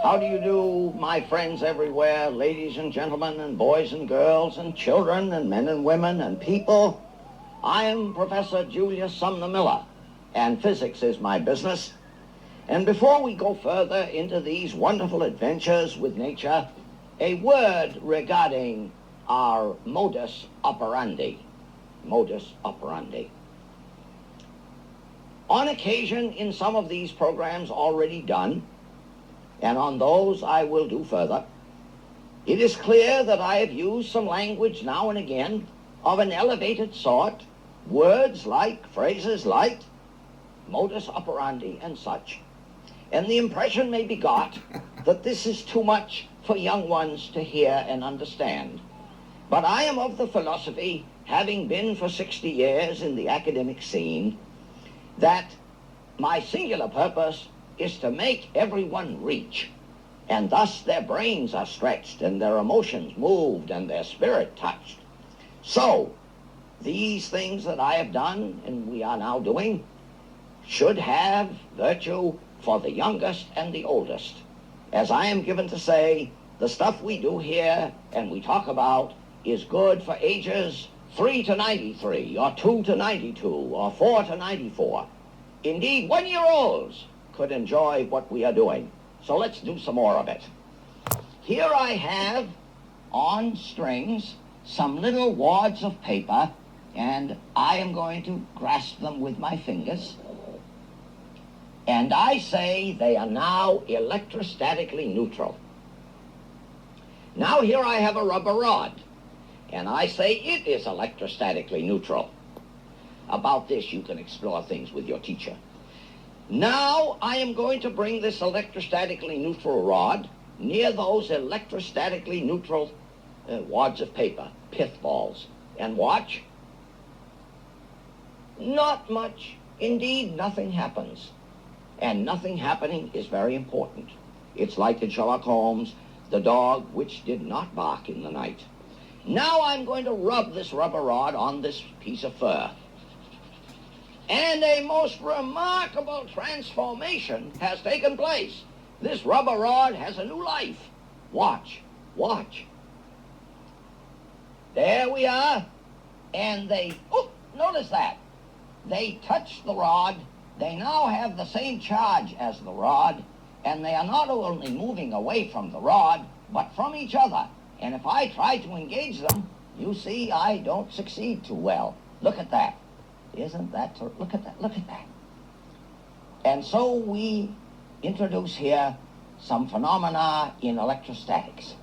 How do you do, my friends everywhere, ladies and gentlemen, and boys and girls, and children, and men and women, and people? I am Professor Julius Sumner Miller, and physics is my business. And before we go further into these wonderful adventures with nature, a word regarding our modus operandi. Modus operandi. On occasion, in some of these programs already done, and on those I will do further, it is clear that I have used some language now and again of an elevated sort, words like, phrases like, modus operandi and such, and the impression may be got that this is too much for young ones to hear and understand. But I am of the philosophy, having been for 60 years in the academic scene, that my singular purpose is to make everyone reach, and thus their brains are stretched and their emotions moved and their spirit touched. So, these things that I have done and we are now doing should have virtue for the youngest and the oldest. As I am given to say, the stuff we do here and we talk about is good for ages 3 to 93, or 2 to 92, or 4 to 94. Indeed, 1-year-olds could enjoy what we are doing. So let's do some more of it. Here I have, on strings, some little wads of paper, and I am going to grasp them with my fingers. And I say they are now electrostatically neutral. Now here I have a rubber rod, and I say it is electrostatically neutral. About this you can explore things with your teacher. Now I am going to bring this electrostatically neutral rod near those electrostatically neutral wads of paper, pith balls, and watch. Not much, indeed nothing happens. And nothing happening is very important. It's like in Sherlock Holmes, the dog which did not bark in the night. Now I'm going to rub this rubber rod on this piece of fur. And a most remarkable transformation has taken place. This rubber rod has a new life. Watch, watch. There we are. And notice that. They touch the rod. They now have the same charge as the rod. And they are not only moving away from the rod, but from each other. And if I try to engage them, you see I don't succeed too well. Look at that. Isn't that, look at that, look at that. And so we introduce here some phenomena in electrostatics.